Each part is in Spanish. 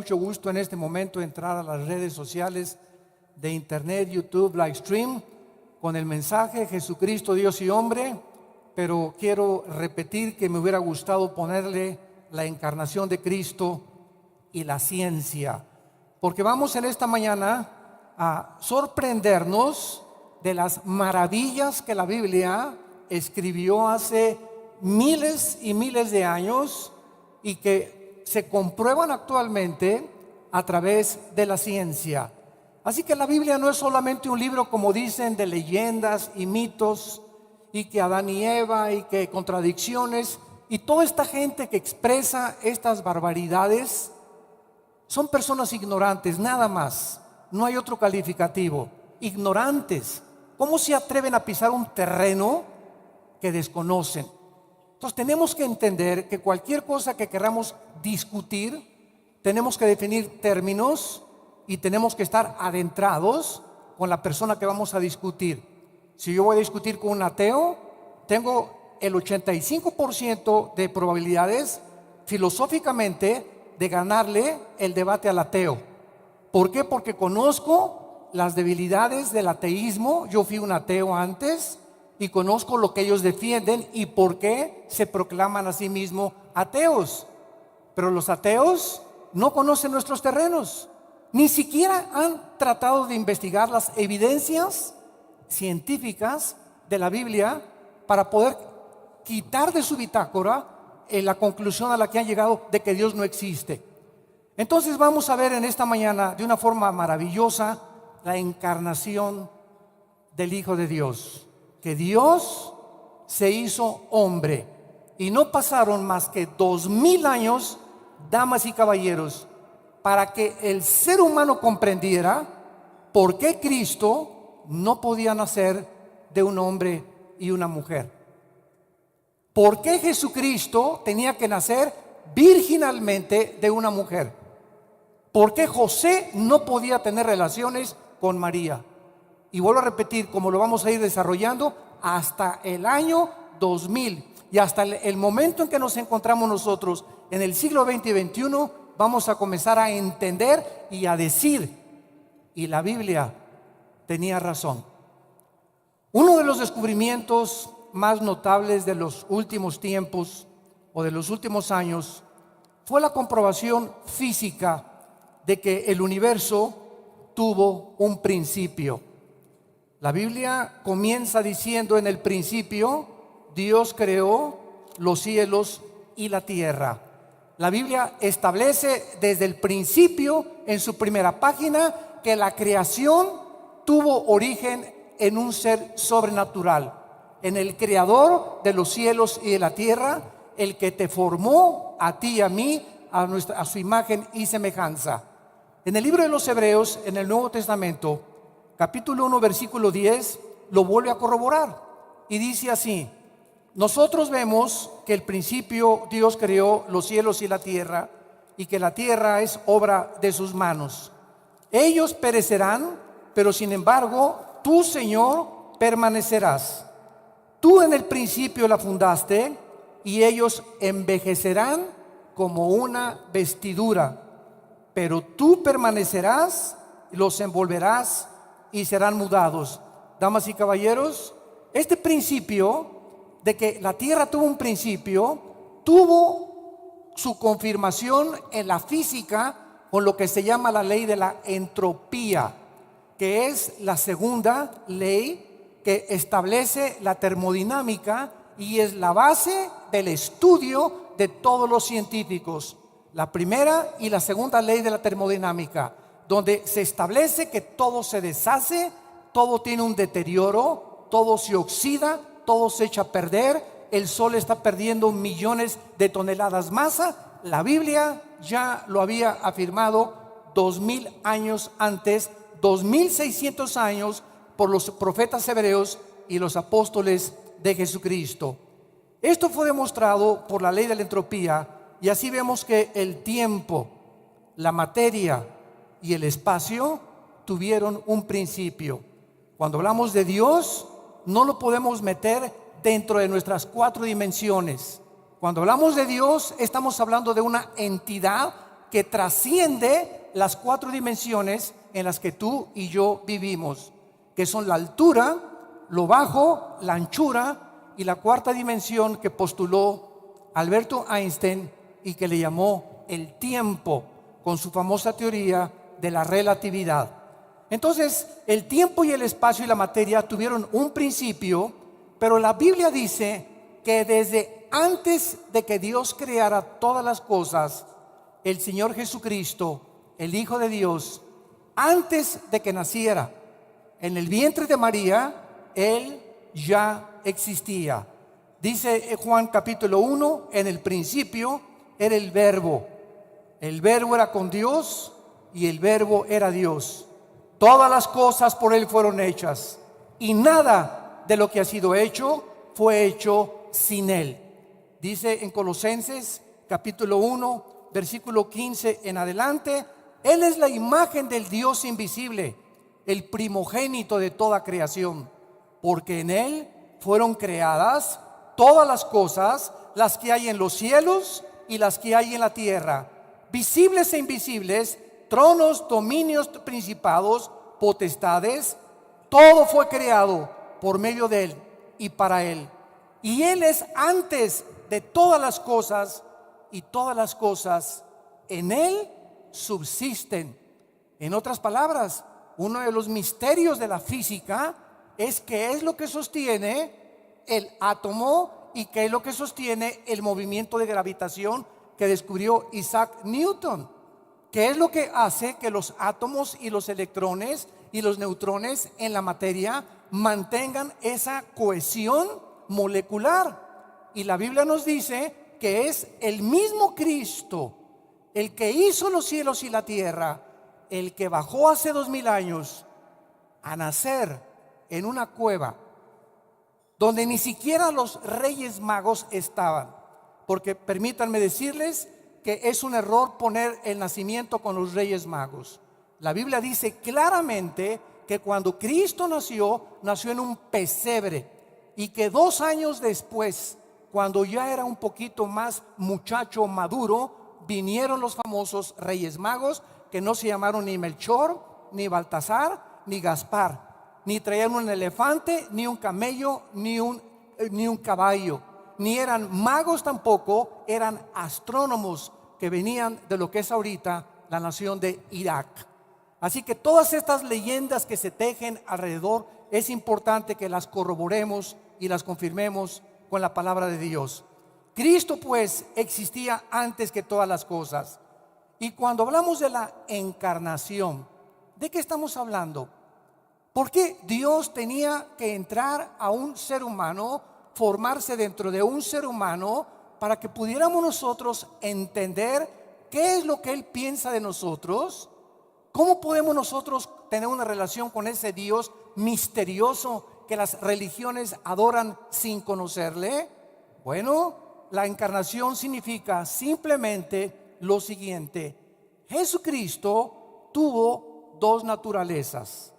mucho gusto en este momento entrar a las redes sociales de internet, YouTube, Livestream, con el mensaje Jesucristo, Dios y hombre, pero quiero repetir que me hubiera gustado ponerle la encarnación de Cristo y la ciencia, porque vamos en esta mañana a sorprendernos de las maravillas que la Biblia escribió hace miles y miles de años y que se comprueban actualmente a través de la ciencia. Así que la Biblia no es solamente un libro, como dicen, de leyendas y mitos, y que Adán y Eva, y que contradicciones, y toda esta gente que expresa estas barbaridades son personas ignorantes, nada más. No hay otro calificativo. Ignorantes. ¿Cómo se atreven a pisar un terreno que desconocen? Entonces tenemos que entender que cualquier cosa que queramos discutir, tenemos que definir términos y tenemos que estar adentrados con la persona que vamos a discutir. Si yo voy a discutir con un ateo, tengo el 85% de probabilidades filosóficamente de ganarle el debate al ateo. ¿Por qué? Porque conozco las debilidades del ateísmo. Yo fui un ateo antes y conozco lo que ellos defienden y por qué se proclaman a sí mismos ateos. Pero los ateos no conocen nuestros terrenos, ni siquiera han tratado de investigar las evidencias científicas de la Biblia para poder quitar de su bitácora la conclusión a la que han llegado de que Dios no existe. Entonces vamos a ver en esta mañana de una forma maravillosa la encarnación del Hijo de Dios, que Dios se hizo hombre y no pasaron más que 2000 años, damas y caballeros, para que el ser humano comprendiera por qué Cristo no podía nacer de un hombre y una mujer. ¿Por qué Jesucristo tenía que nacer virginalmente de una mujer? ¿Por qué José no podía tener relaciones con María? Y vuelvo a repetir, como lo vamos a ir desarrollando, hasta el año 2000 y hasta el momento en que nos encontramos nosotros en el siglo XX y XXI, vamos a comenzar a entender y a decir, y la Biblia tenía razón. Uno de los descubrimientos más notables de los últimos tiempos o de los últimos años fue la comprobación física de que el universo tuvo un principio. La Biblia comienza diciendo: en el principio Dios creó los cielos y la tierra. La Biblia establece desde el principio en su primera página que la creación tuvo origen en un ser sobrenatural, en el creador de los cielos y de la tierra, el que te formó a ti y a mí a su imagen y semejanza. En el libro de los Hebreos, en el Nuevo Testamento, capítulo 1, versículo 10, lo vuelve a corroborar y dice así: nosotros vemos que al principio Dios creó los cielos y la tierra, y que la tierra es obra de sus manos. Ellos perecerán, pero sin embargo tú, Señor, permanecerás. Tú en el principio la fundaste, y ellos envejecerán como una vestidura, pero tú permanecerás, los envolverás y serán mudados. Damas y caballeros, este principio de que la tierra tuvo un principio, tuvo su confirmación en la física con lo que se llama la ley de la entropía, que es la segunda ley que establece la termodinámica y es la base del estudio de todos los científicos. La primera y la segunda ley de la termodinámica, donde se establece que todo se deshace, todo tiene un deterioro, todo se oxida, todo se echa a perder, el sol está perdiendo millones de toneladas masa. La Biblia ya lo había afirmado 2000 años antes, 2600 años por los profetas hebreos y los apóstoles de Jesucristo. Esto fue demostrado por la ley de la entropía, y así vemos que el tiempo, la materia y el espacio tuvieron un principio. Cuando hablamos de Dios, no lo podemos meter dentro de nuestras 4 dimensiones. Cuando hablamos de Dios, estamos hablando de una entidad que trasciende las 4 dimensiones en las que tú y yo vivimos, que son la altura, lo bajo, la anchura y la 4ª dimensión que postuló Alberto Einstein y que le llamó el tiempo, con su famosa teoría de la relatividad. Entonces, el tiempo y el espacio y la materia tuvieron un principio, pero la Biblia dice que desde antes de que Dios creara todas las cosas, el Señor Jesucristo, el Hijo de Dios, antes de que naciera en el vientre de María, Él ya existía. Dice Juan capítulo 1, en el principio era el Verbo era con Dios y el Verbo era Dios. Todas las cosas por Él fueron hechas y nada de lo que ha sido hecho fue hecho sin Él. Dice en Colosenses capítulo 1, versículo 15 en adelante, Él es la imagen del Dios invisible, el primogénito de toda creación, porque en Él fueron creadas todas las cosas, las que hay en los cielos y las que hay en la tierra, visibles e invisibles, tronos, dominios, principados, potestades. Todo fue creado por medio de Él y para Él. Y Él es antes de todas las cosas, y todas las cosas en Él subsisten. En otras palabras, uno de los misterios de la física es qué es lo que sostiene el átomo y qué es lo que sostiene el movimiento de gravitación que descubrió Isaac Newton. ¿Qué es lo que hace que los átomos y los electrones y los neutrones en la materia mantengan esa cohesión molecular? Y la Biblia nos dice que es el mismo Cristo, el que hizo los cielos y la tierra, el que bajó hace 2000 años a nacer en una cueva donde ni siquiera los reyes magos estaban. Porque permítanme decirles que es un error poner el nacimiento con los reyes magos. La Biblia dice claramente que cuando Cristo nació en un pesebre, y que 2 años después, cuando ya era un poquito más muchacho maduro, vinieron los famosos reyes magos, que no se llamaron ni Melchor, ni Baltasar, ni Gaspar, ni traían un elefante, ni un camello, ni un caballo, ni eran magos tampoco, eran astrónomos que venían de lo que es ahorita la nación de Irak. Así que todas estas leyendas que se tejen alrededor, es importante que las corroboremos y las confirmemos con la palabra de Dios. Cristo pues existía antes que todas las cosas. Y cuando hablamos de la encarnación, ¿de qué estamos hablando? ¿Por qué Dios tenía que entrar a un ser humano, formarse dentro de un ser humano, para que pudiéramos nosotros entender qué es lo que Él piensa de nosotros? ¿Cómo podemos nosotros tener una relación con ese Dios misterioso que las religiones adoran sin conocerle? Bueno, la encarnación significa simplemente lo siguiente: Jesucristo tuvo 2 naturalezas.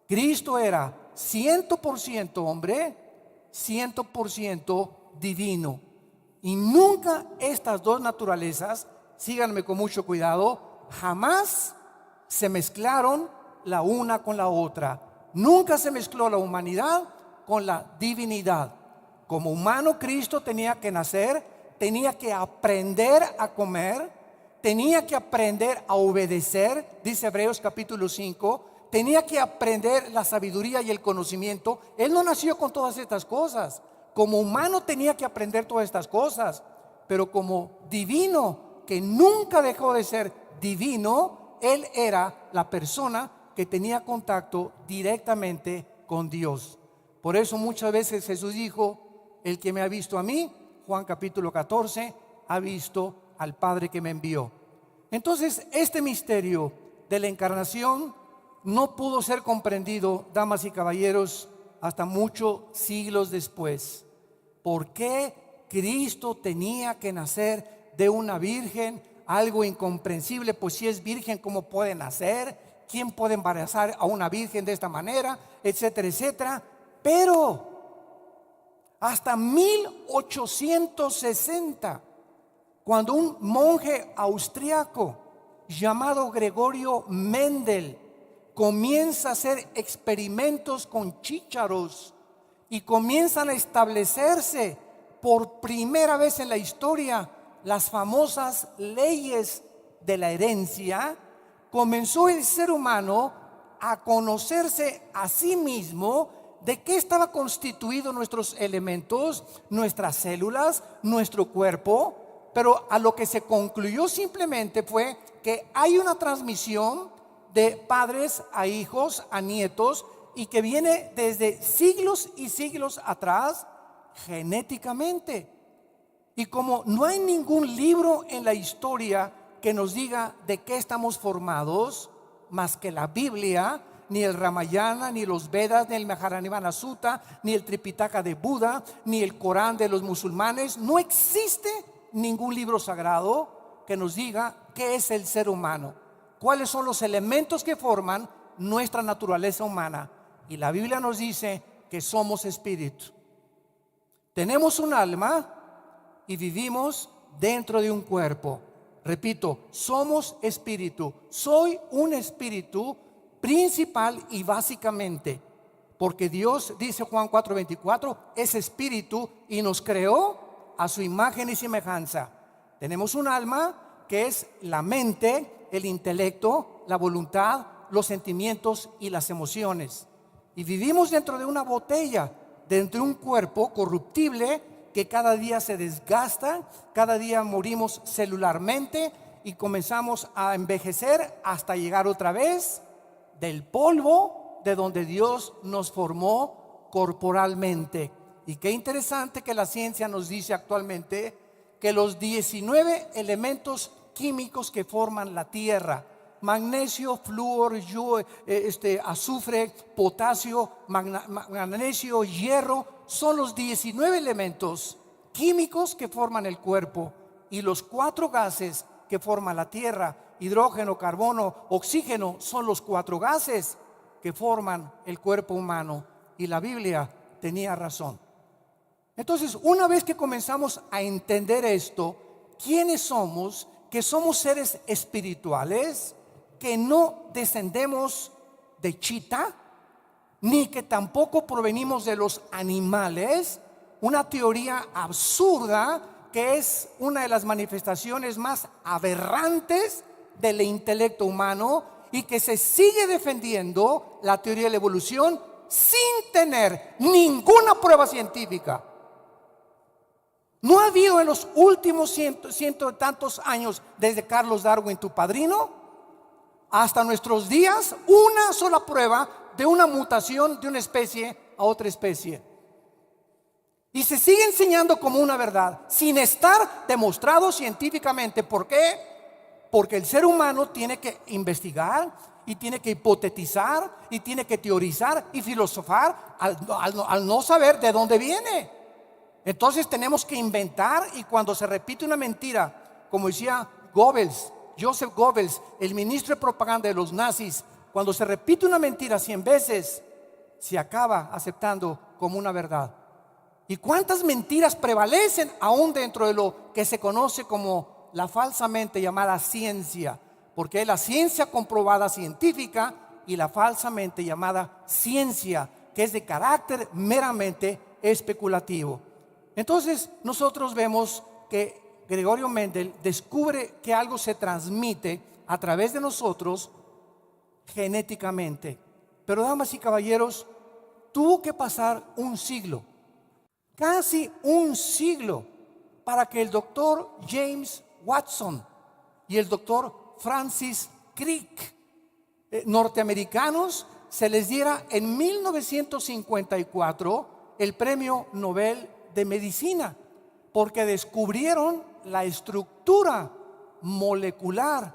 Cristo era 100% hombre, 100% divino. Y nunca estas 2 naturalezas, síganme con mucho cuidado, jamás se mezclaron la una con la otra. Nunca se mezcló la humanidad con la divinidad. Como humano, Cristo tenía que nacer, tenía que aprender a comer, tenía que aprender a obedecer, dice Hebreos capítulo 5, tenía que aprender la sabiduría y el conocimiento. Él no nació con todas estas cosas. Como humano tenía que aprender todas estas cosas, pero como divino, que nunca dejó de ser divino, Él era la persona que tenía contacto directamente con Dios. Por eso muchas veces Jesús dijo: el que me ha visto a mí, Juan capítulo 14, ha visto al Padre que me envió. Entonces, este misterio de la encarnación no pudo ser comprendido, damas y caballeros, hasta muchos siglos después. ¿Por qué Cristo tenía que nacer de una virgen? Algo incomprensible, pues si es virgen, ¿cómo puede nacer? ¿Quién puede embarazar a una virgen de esta manera? Etcétera, etcétera. Pero hasta 1860, cuando un monje austriaco llamado Gregorio Mendel comienza a hacer experimentos con chícharos y comienzan a establecerse por primera vez en la historia las famosas leyes de la herencia, comenzó el ser humano a conocerse a sí mismo de qué estaba constituido nuestros elementos, nuestras células, nuestro cuerpo, pero a lo que se concluyó simplemente fue que hay una transmisión de padres a hijos, a nietos, y que viene desde siglos y siglos atrás genéticamente. Y como no hay ningún libro en la historia que nos diga de qué estamos formados, más que la Biblia, ni el Ramayana, ni los Vedas, ni el Mahajanivana Sutta, ni el Tripitaka de Buda, ni el Corán de los musulmanes, no existe ningún libro sagrado que nos diga qué es el ser humano, cuáles son los elementos que forman nuestra naturaleza humana. Y la Biblia nos dice que somos espíritu. Tenemos un alma y vivimos dentro de un cuerpo. Repito, somos espíritu. Soy un espíritu principal y básicamente, porque Dios, dice Juan 4:24, es espíritu y nos creó a su imagen y semejanza. Tenemos un alma que es la mente, el intelecto, la voluntad, los sentimientos y las emociones. Y vivimos dentro de una botella, dentro de un cuerpo corruptible que cada día se desgasta, cada día morimos celularmente y comenzamos a envejecer hasta llegar otra vez del polvo de donde Dios nos formó corporalmente. Y qué interesante que la ciencia nos dice actualmente que los 19 elementos químicos que forman la tierra, magnesio, flúor, azufre, potasio, magnesio, hierro, son los 19 elementos químicos que forman el cuerpo. Y los 4 gases que forman la tierra, hidrógeno, carbono, oxígeno, son los 4 gases que forman el cuerpo humano. Y la Biblia tenía razón. Entonces, una vez que comenzamos a entender esto, ¿quiénes somos? Que somos seres espirituales, que no descendemos de chita, ni que tampoco provenimos de los animales. Una teoría absurda que es una de las manifestaciones más aberrantes del intelecto humano y que se sigue defendiendo la teoría de la evolución sin tener ninguna prueba científica. No ha habido en los últimos ciento y tantos años, desde Carlos Darwin, tu padrino, hasta nuestros días, una sola prueba de una mutación de una especie a otra especie. Y se sigue enseñando como una verdad, sin estar demostrado científicamente. ¿Por qué? Porque el ser humano tiene que investigar y tiene que hipotetizar y tiene que teorizar y filosofar al no saber de dónde viene. Entonces tenemos que inventar, y cuando se repite una mentira, como decía Goebbels, Joseph Goebbels, el ministro de propaganda de los nazis, cuando se repite una mentira 100 veces, se acaba aceptando como una verdad. ¿Y cuántas mentiras prevalecen aún dentro de lo que se conoce como la falsamente llamada ciencia? Porque hay la ciencia comprobada científica y la falsamente llamada ciencia, que es de carácter meramente especulativo. Entonces nosotros vemos que Gregorio Mendel descubre que algo se transmite a través de nosotros genéticamente. Pero, damas y caballeros, tuvo que pasar un siglo, casi un siglo, para que el doctor James Watson y el doctor Francis Crick, norteamericanos, se les diera en 1954 el premio Nobel de Medicina, porque descubrieron la estructura molecular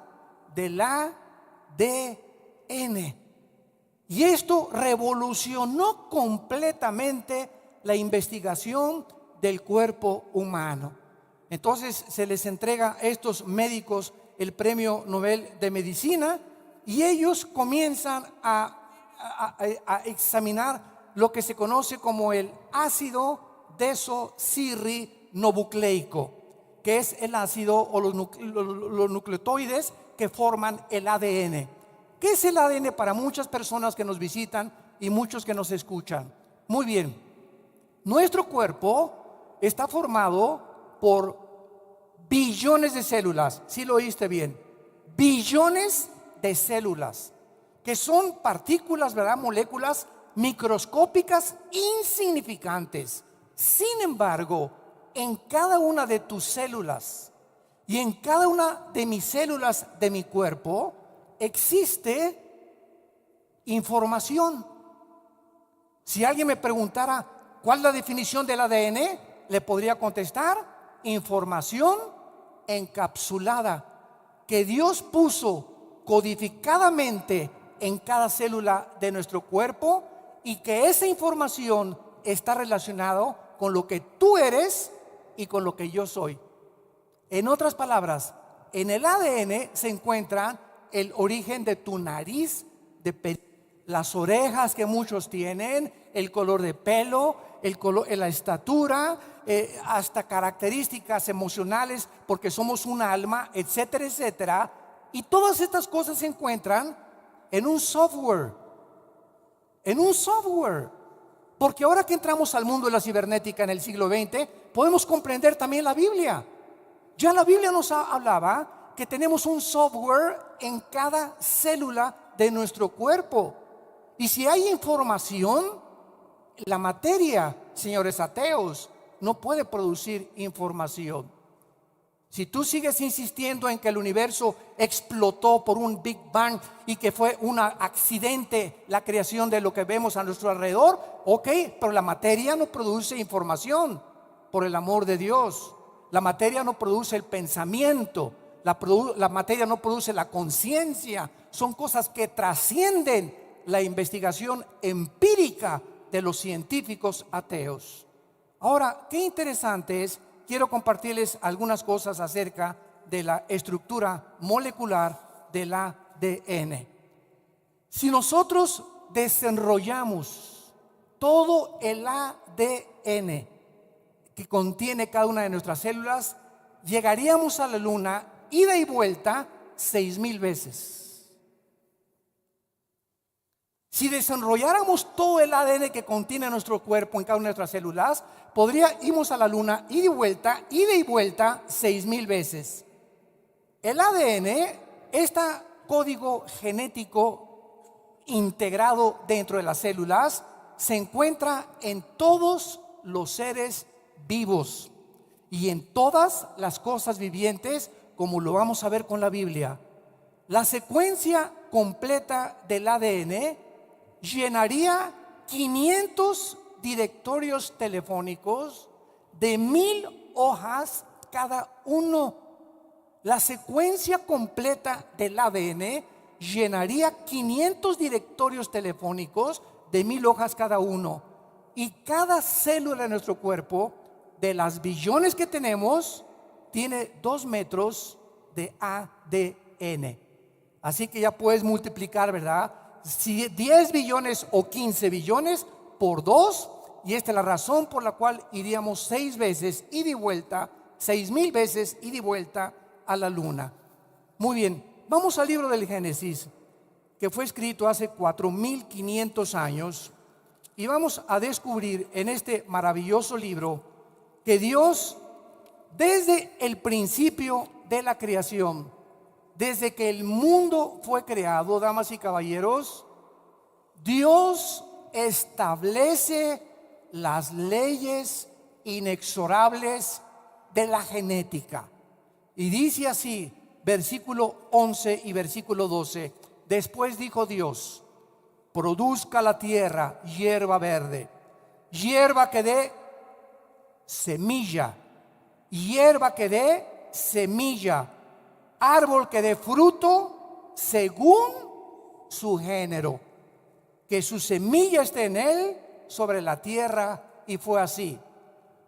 del ADN. Y esto revolucionó completamente la investigación del cuerpo humano. Entonces se les entrega a estos médicos el premio Nobel de Medicina y ellos comienzan a examinar lo que se conoce como el ácido desoxirribonucleico, que es el ácido o los nucleotides que forman el ADN. ¿Qué es el ADN para muchas personas que nos visitan y muchos que nos escuchan? Muy bien, nuestro cuerpo está formado por billones de células. ¿Sí lo oíste bien? Billones de células, que son partículas, ¿verdad? Moléculas microscópicas insignificantes. Sin embargo, en cada una de tus células y en cada una de mis células de mi cuerpo existe información. Si alguien me preguntara cuál es la definición del ADN, le podría contestar: información encapsulada que Dios puso codificadamente en cada célula de nuestro cuerpo, y que esa información está relacionada con lo que tú eres y con lo que yo soy. En otras palabras, en el ADN se encuentra el origen de tu nariz, las orejas que muchos tienen, el color de pelo, la estatura, hasta características emocionales, porque somos un alma, etcétera, etcétera. Y todas estas cosas se encuentran en un software. Porque ahora que entramos al mundo de la cibernética en el siglo XX, podemos comprender también la Biblia. Ya la Biblia nos hablaba que tenemos un software en cada célula de nuestro cuerpo. Y si hay información, la materia, señores ateos, no puede producir información. Si tú sigues insistiendo en que el universo explotó por un Big Bang y que fue un accidente la creación de lo que vemos a nuestro alrededor, ok, pero la materia no produce información, por el amor de Dios. La materia no produce el pensamiento, la materia no produce la conciencia. Son cosas que trascienden la investigación empírica de los científicos ateos. Ahora, qué interesante es. Quiero compartirles algunas cosas acerca de la estructura molecular del ADN. Si nosotros desenrollamos todo el ADN que contiene cada una de nuestras células, llegaríamos a la luna ida y vuelta 6,000 veces. Si desenrolláramos todo el ADN que contiene nuestro cuerpo en cada una de nuestras células, podríamos a la luna ida y vuelta 6,000 veces. El ADN, este código genético integrado dentro de las células, se encuentra en todos los seres vivos y en todas las cosas vivientes, como lo vamos a ver con la Biblia. La secuencia completa del ADN llenaría 500 directorios telefónicos de 1,000 hojas cada uno. La secuencia completa del ADN llenaría 500 directorios telefónicos de 1,000 hojas cada uno. Y cada célula de nuestro cuerpo, de las billones que tenemos, tiene 2 metros de ADN. Así que ya puedes multiplicar, ¿verdad? Si 10 billones o 15 billones por 2, y esta es la razón por la cual iríamos 6 veces ida y vuelta, 6,000 veces ida y vuelta a la luna. Muy bien, vamos al libro del Génesis, que fue escrito hace 4,500 años, y vamos a descubrir en este maravilloso libro que Dios, desde el principio de la creación, desde que el mundo fue creado, damas y caballeros, Dios establece las leyes inexorables de la genética. Y dice así, versículo 11 y versículo 12: después dijo Dios: produzca la tierra hierba verde, hierba que dé semilla, hierba que dé semilla, árbol que dé fruto según su género, que su semilla esté en él sobre la tierra. Y fue así.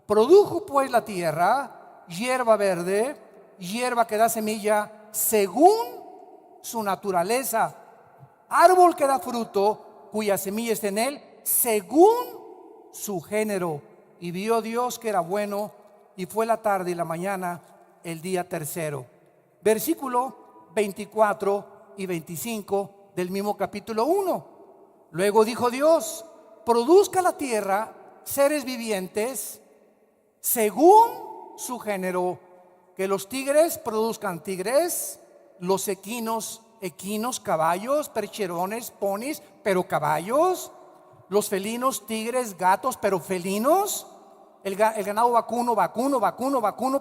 Produjo pues la tierra hierba verde, hierba que da semilla según su naturaleza, árbol que da fruto cuya semilla esté en él según su género. Y vio Dios que era bueno, y fue la tarde y la mañana el día tercero. Versículo 24 y 25 del mismo capítulo 1. Luego dijo Dios: produzca la tierra seres vivientes según su género, que los tigres produzcan tigres, los equinos, caballos, percherones, ponis, pero caballos, los felinos, tigres, gatos, pero felinos, el ganado vacuno,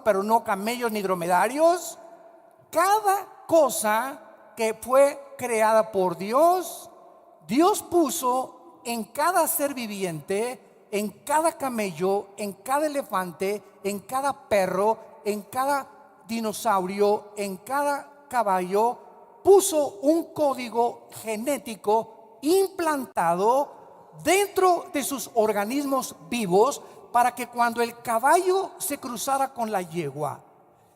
pero no camellos ni dromedarios. Cada cosa que fue creada por Dios, Dios puso en cada ser viviente, en cada camello, en cada elefante, en cada perro, en cada dinosaurio, en cada caballo, puso un código genético implantado dentro de sus organismos vivos, para que cuando el caballo se cruzara con la yegua,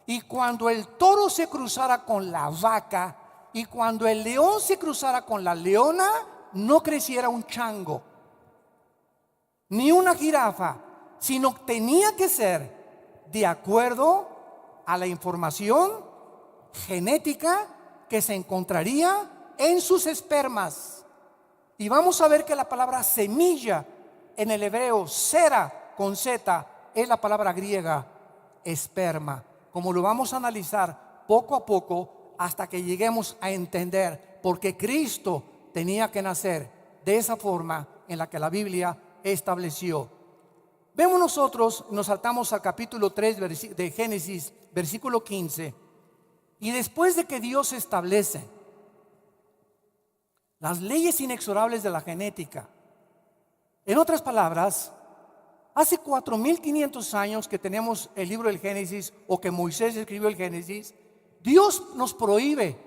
y cuando el toro se cruzara con la vaca, y cuando el león se cruzara con la leona, no creciera un chango ni una jirafa, sino tenía que ser de acuerdo a la información genética que se encontraría en sus espermas. Y vamos a ver que la palabra semilla en el hebreo, sera con Z, es la palabra griega esperma, como lo vamos a analizar poco a poco hasta que lleguemos a entender por qué Cristo tenía que nacer de esa forma en la que la Biblia estableció. Vemos nosotros, nos saltamos al capítulo 3 de Génesis, versículo 15. Y después de que Dios establece las leyes inexorables de la genética, en otras palabras, hace 4500 años que tenemos el libro del Génesis, o que Moisés escribió el Génesis, Dios nos prohíbe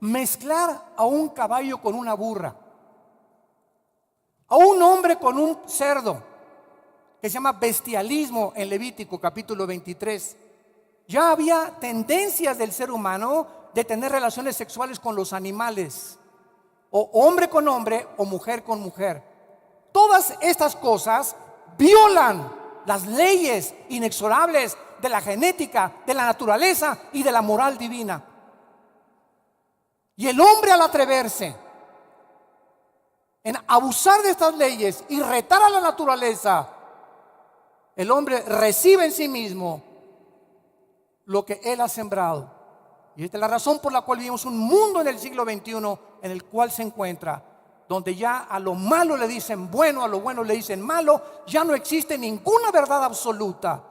mezclar a un caballo con una burra, a un hombre con un cerdo, que se llama bestialismo en Levítico capítulo 23. Ya había tendencias del ser humano de tener relaciones sexuales con los animales, o hombre con hombre o mujer con mujer. Todas estas cosas violan las leyes inexorables de la genética, de la naturaleza y de la moral divina. Y el hombre, al atreverse en abusar de estas leyes y retar a la naturaleza, el hombre recibe en sí mismo lo que él ha sembrado. Y esta es la razón por la cual vivimos un mundo en el siglo XXI en el cual se encuentra, donde ya a lo malo le dicen bueno, a lo bueno le dicen malo. Ya no existe ninguna verdad absoluta.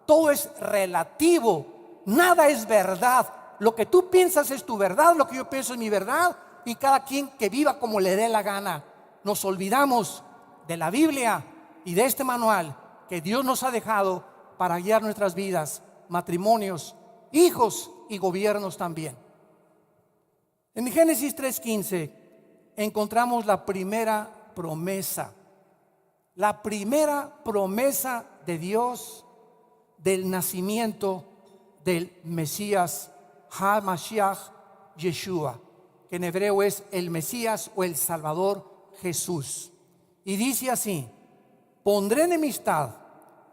Todo es relativo, nada es verdad. Lo que tú piensas es tu verdad, lo que yo pienso es mi verdad, y cada quien que viva como le dé la gana. Nos olvidamos de la Biblia y de este manual que Dios nos ha dejado para guiar nuestras vidas, matrimonios, hijos y gobiernos también. En Génesis 3:15 encontramos la primera promesa de Dios del nacimiento del Mesías HaMashiach Yeshua, que en hebreo es el Mesías o el Salvador Jesús. Y dice así: pondré enemistad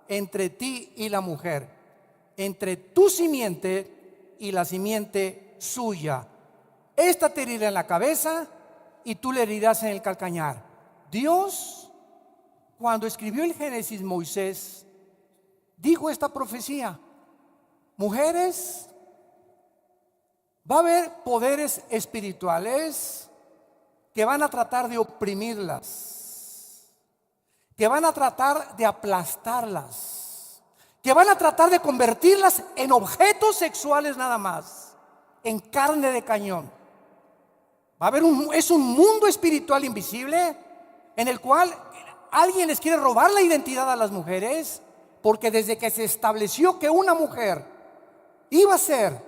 entre ti y la mujer, entre tu simiente y la simiente suya. Esta te herirá en la cabeza y tú le herirás en el calcañar. Dios, cuando escribió el Génesis, Moisés dijo esta profecía: mujeres, va a haber poderes espirituales que van a tratar de oprimirlas, que van a tratar de aplastarlas, que van a tratar de convertirlas en objetos sexuales nada más, en carne de cañón. Va a haber es un mundo espiritual invisible en el cual alguien les quiere robar la identidad a las mujeres, porque desde que se estableció que una mujer iba a ser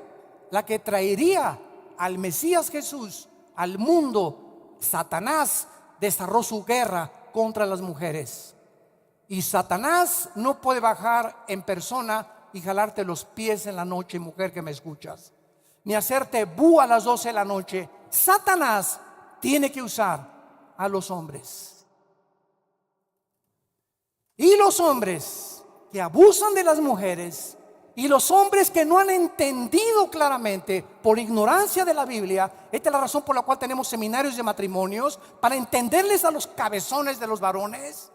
la que traería al Mesías Jesús al mundo, Satanás desarrolló su guerra contra las mujeres. Y Satanás no puede bajar en persona y jalarte los pies en la noche, mujer que me escuchas, ni hacerte bu a las 12 de la noche. Satanás tiene que usar a los hombres. Y los hombres que abusan de las mujeres Y los hombres que no han entendido claramente por ignorancia de la Biblia, esta es la razón por la cual tenemos seminarios de matrimonios, para entenderles a los cabezones de los varones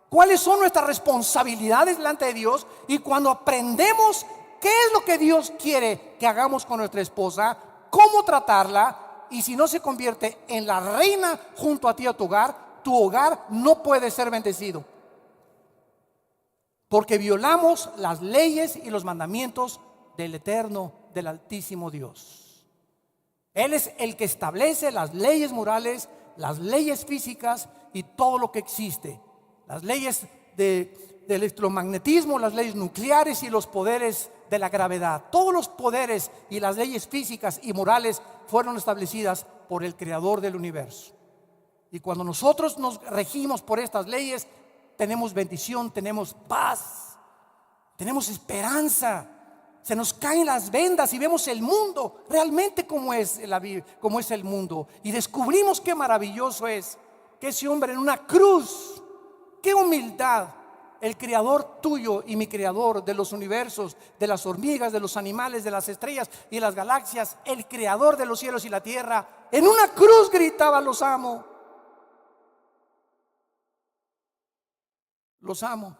cuáles son nuestras responsabilidades delante de Dios. Y cuando aprendemos qué es lo que Dios quiere que hagamos con nuestra esposa, cómo tratarla, y si no se convierte en la reina junto a ti a tu hogar no puede ser bendecido, porque violamos las leyes y los mandamientos del eterno, del altísimo Dios. Él es el que establece las leyes morales, las leyes físicas y todo lo que existe. Las leyes del electromagnetismo, las leyes nucleares y los poderes de la gravedad. Todos los poderes y las leyes físicas y morales fueron establecidas por el Creador del universo. Y cuando nosotros nos regimos por estas leyes, tenemos bendición, tenemos paz, tenemos esperanza. Se nos caen las vendas y vemos el mundo realmente como es el mundo. Y descubrimos qué maravilloso es que ese hombre en una cruz, qué humildad. El creador tuyo y mi creador de los universos, de las hormigas, de los animales, de las estrellas y las galaxias, el creador de los cielos y la tierra, en una cruz gritaba: los amo. Los amo.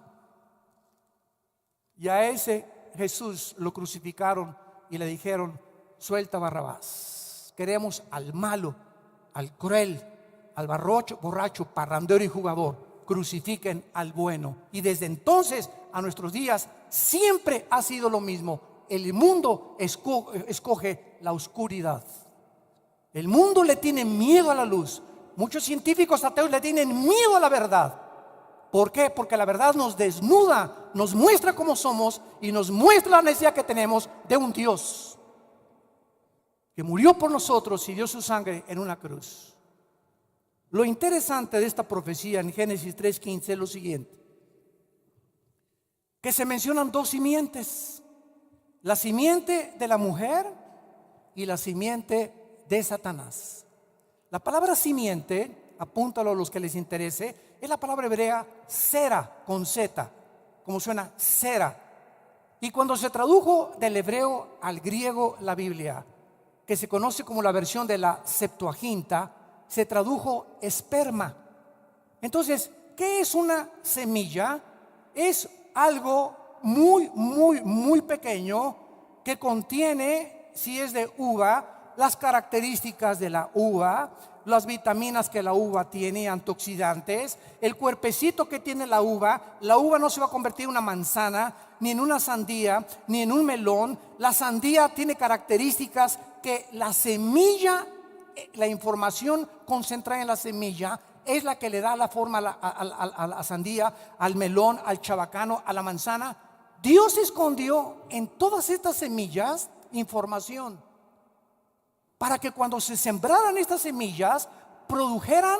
Y a ese Jesús lo crucificaron y le dijeron: suelta a Barrabás. Queremos al malo, al cruel, al borracho, parrandero y jugador. Crucifiquen al bueno. Y desde entonces a nuestros días siempre ha sido lo mismo. El mundo escoge la oscuridad. El mundo le tiene miedo a la luz. Muchos científicos ateos le tienen miedo a la verdad. ¿Por qué? Porque la verdad nos desnuda, nos muestra cómo somos y nos muestra la necesidad que tenemos de un Dios que murió por nosotros y dio su sangre en una cruz. Lo interesante de esta profecía en Génesis 3:15 es lo siguiente: que se mencionan dos simientes, la simiente de la mujer y la simiente de Satanás. La palabra simiente, apúntalo a los que les interese, es la palabra hebrea sera, con Z, como suena sera. Y cuando se tradujo del hebreo al griego la Biblia, que se conoce como la versión de la Septuaginta, se tradujo esperma. Entonces, ¿qué es una semilla? Es algo muy pequeño que contiene, si es de uva, las características de la uva, las vitaminas que la uva tiene, antioxidantes, el cuerpecito que tiene la uva. La uva no se va a convertir en una manzana, ni en una sandía, ni en un melón. La sandía tiene características que la semilla, la información concentrada en la semilla, es la que le da la forma a la sandía, al melón, al chabacano, a la manzana. Dios escondió en todas estas semillas información para que cuando se sembraran estas semillas produjeran,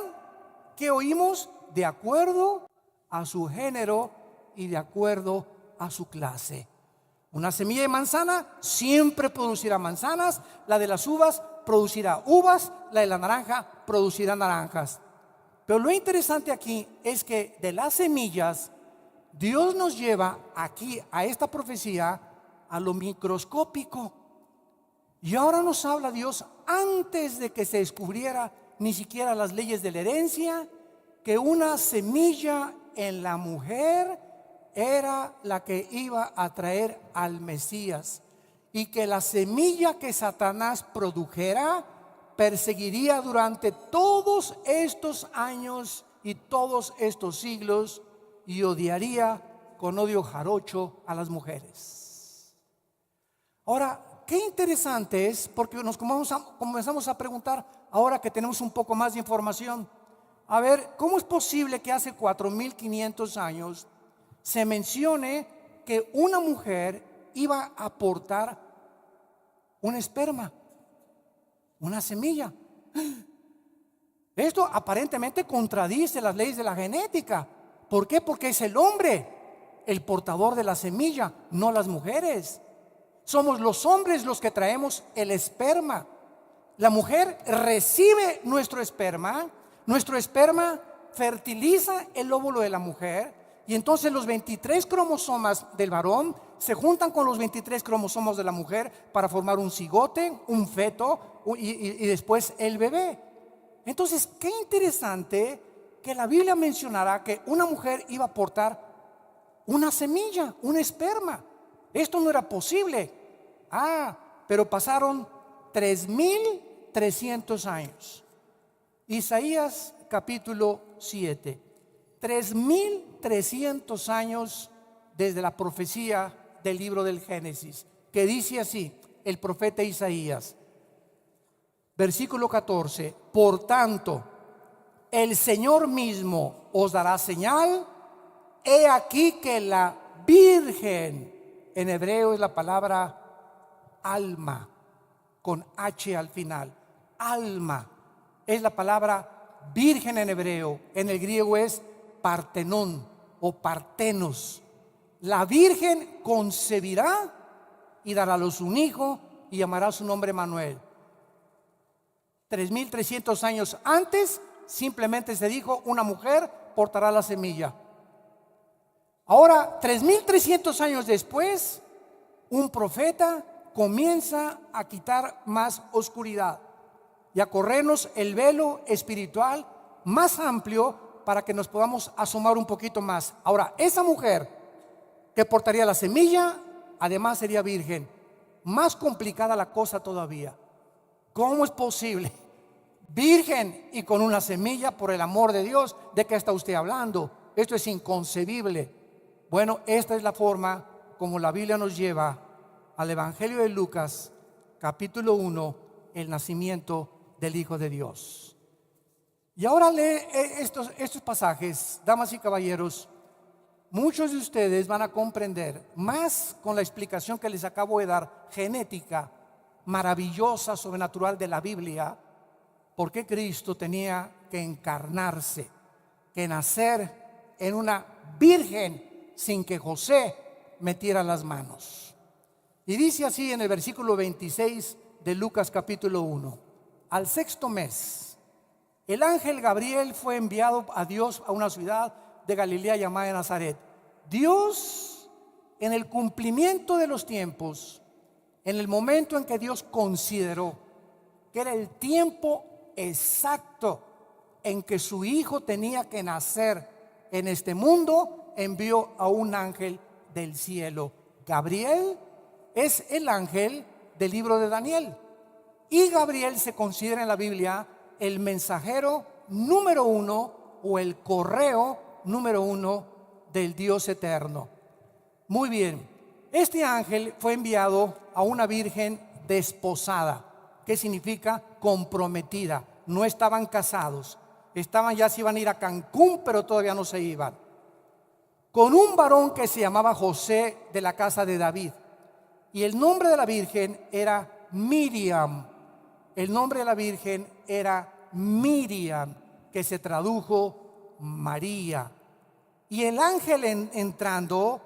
¿qué oímos? De acuerdo a su género y de acuerdo a su clase. Una semilla de manzana siempre producirá manzanas, la de las uvas producirá uvas, la de la naranja producirá naranjas. Pero lo interesante aquí es que de las semillas Dios nos lleva aquí a esta profecía a lo microscópico. Y ahora nos habla Dios, antes de que se descubriera ni siquiera las leyes de la herencia, que una semilla en la mujer era la que iba a traer al Mesías, y que la semilla que Satanás produjera perseguiría durante todos estos años y todos estos siglos, y odiaría con odio jarocho a las mujeres. Ahora, qué interesante es, porque nos comenzamos a preguntar, ahora que tenemos un poco más de información, a ver, ¿cómo es posible que hace 4.500 años se mencione que una mujer iba a aportar un esperma, una semilla? Esto aparentemente contradice las leyes de la genética. ¿Por qué? Porque es el hombre el portador de la semilla, no las mujeres. Somos los hombres los que traemos el esperma. La mujer recibe nuestro esperma fertiliza el óvulo de la mujer, y entonces los 23 cromosomas del varón se juntan con los 23 cromosomas de la mujer para formar un cigote, un feto y después el bebé. Entonces, qué interesante que la Biblia mencionará que una mujer iba a portar una semilla, un esperma. Esto no era posible. Pero pasaron 3,300 años. Isaías capítulo 7. 3,300 años desde la profecía del libro del Génesis, que dice así, el profeta Isaías, versículo 14: por tanto, el Señor mismo os dará señal. He aquí que la virgen, en hebreo es la palabra alma, con H al final. Alma es la palabra virgen en hebreo. En el griego es partenón o partenos. La virgen concebirá y dará a luz un hijo y llamará su nombre Manuel. 3,300 años antes simplemente se dijo: una mujer portará la semilla. Ahora, 3,300 años después, un profeta comienza a quitar más oscuridad y a corrernos el velo espiritual más amplio para que nos podamos asomar un poquito más. Ahora, esa mujer que portaría la semilla, además sería virgen. Más complicada la cosa todavía. ¿Cómo es posible? Virgen y con una semilla, por el amor de Dios, ¿de qué está usted hablando? Esto es inconcebible. Bueno, esta es la forma como la Biblia nos lleva al Evangelio de Lucas, capítulo 1, el nacimiento del Hijo de Dios. Y ahora lee estos pasajes, damas y caballeros. Muchos de ustedes van a comprender más con la explicación que les acabo de dar, genética, maravillosa, sobrenatural de la Biblia, por qué Cristo tenía que encarnarse, que nacer en una virgen sin que José metiera las manos. Y dice así en el versículo 26 de Lucas capítulo 1: al sexto mes, el ángel Gabriel fue enviado a Dios a una ciudad de Galilea llamada Nazaret. Dios, en el cumplimiento de los tiempos, en el momento en que Dios consideró que era el tiempo exacto en que su hijo tenía que nacer en este mundo, envió a un ángel del cielo. Gabriel es el ángel del libro de Daniel, y Gabriel se considera en la Biblia el mensajero número 1 o el correo número 1 del Dios eterno. Muy bien, este ángel fue enviado a una virgen desposada, que significa comprometida. No estaban casados, ya se iban a ir a Cancún, pero todavía no se iban, con un varón que se llamaba José, de la casa de David. Y el nombre de la virgen era Miriam. El nombre de la virgen era Miriam, que se tradujo María. Y el ángel entrando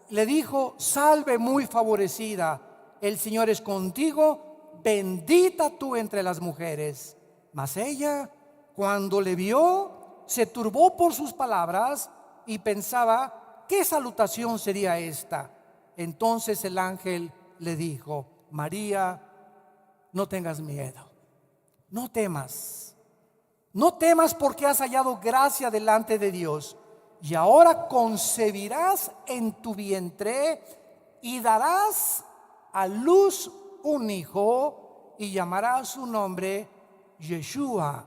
le dijo: salve muy favorecida, el Señor es contigo, bendita tú entre las mujeres. Mas ella, cuando le vio, se turbó por sus palabras y pensaba: ¿qué salutación sería esta? Entonces el ángel le dijo: María, no tengas miedo, no temas, porque has hallado gracia delante de Dios. Y ahora concebirás en tu vientre y darás a luz un hijo y llamarás su nombre Yeshua,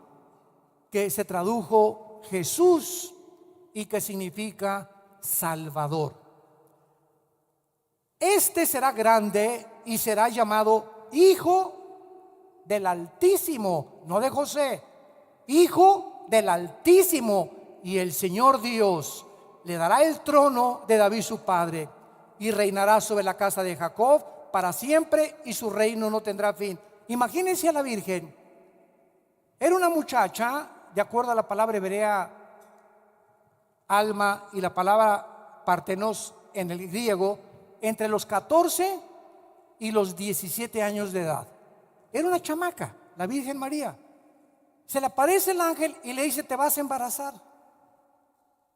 que se tradujo Jesús y que significa Salvador. Este será grande y será llamado Hijo del Altísimo, no de José, Hijo del Altísimo. Y el Señor Dios le dará el trono de David su padre, y reinará sobre la casa de Jacob para siempre, y su reino no tendrá fin. Imagínense a la Virgen. Era una muchacha, de acuerdo a la palabra hebrea alma y la palabra partenos en el griego, entre los 14 y los 17 años de edad. Era una chamaca, la Virgen María. Se le aparece el ángel y le dice: te vas a embarazar.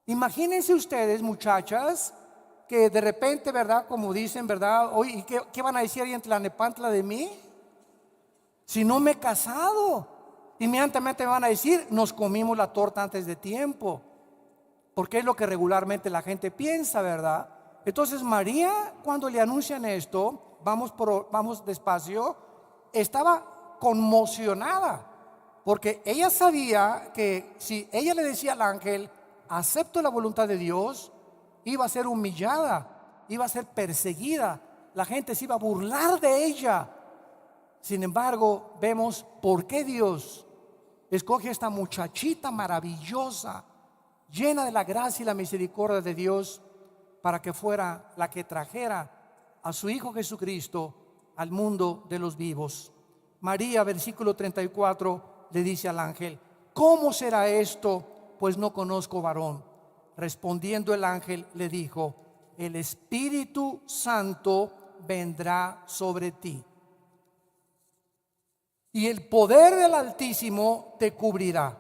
Imagínense ustedes, muchachas, que de repente, ¿verdad? Como dicen, ¿verdad? Oye, ¿y qué van a decir ahí en Tlalnepantla de mí? Si no me he casado. Inmediatamente me van a decir, nos comimos la torta antes de tiempo. Porque es lo que regularmente la gente piensa, ¿verdad? Entonces María, cuando le anuncian esto, vamos despacio, estaba conmocionada. Porque ella sabía que si ella le decía al ángel, acepto la voluntad de Dios, iba a ser humillada, iba a ser perseguida, la gente se iba a burlar de ella. Sin embargo, vemos por qué Dios escoge a esta muchachita maravillosa, llena de la gracia y la misericordia de Dios, para que fuera la que trajera a su Hijo Jesucristo al mundo de los vivos. María, versículo 34, le dice al ángel, ¿cómo será esto? Pues no conozco varón. Respondiendo el ángel le dijo, el Espíritu Santo vendrá sobre ti y el poder del Altísimo te cubrirá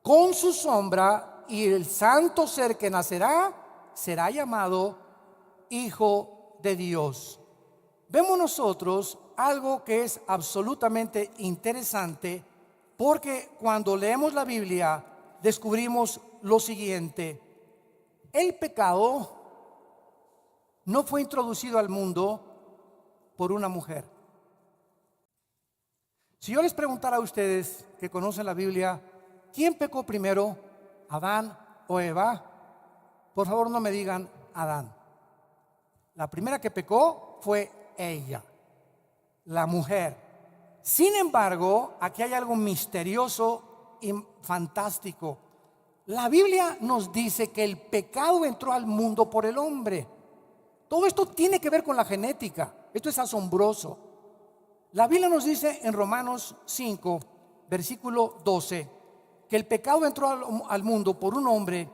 con su sombra, y el santo ser que nacerá será llamado Hijo de Dios. Vemos nosotros algo que es absolutamente interesante, porque cuando leemos la Biblia descubrimos lo siguiente: el pecado no fue introducido al mundo por una mujer. Si yo les preguntara a ustedes que conocen la Biblia, ¿quién pecó primero, Adán o Eva? Por favor, no me digan Adán. La primera que pecó fue ella, la mujer. Sin embargo, aquí hay algo misterioso y fantástico. La Biblia nos dice que el pecado entró al mundo por el hombre. Todo esto tiene que ver con la genética. Esto es asombroso. La Biblia nos dice en Romanos 5, versículo 12, que el pecado entró al mundo por un hombre,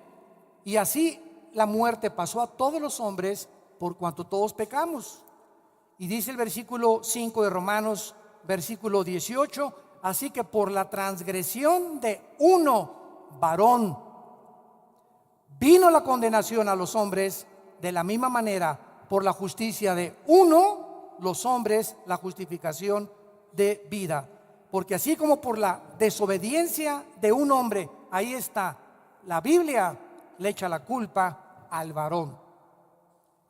y así la muerte pasó a todos los hombres por cuanto todos pecamos. Y dice el versículo 5 de Romanos, versículo 18, así que por la transgresión de uno, varón, vino la condenación a los hombres, de la misma manera por la justicia de uno, los hombres, la justificación de vida. Porque así como por la desobediencia de un hombre, ahí está, la Biblia le echa la culpa al varón.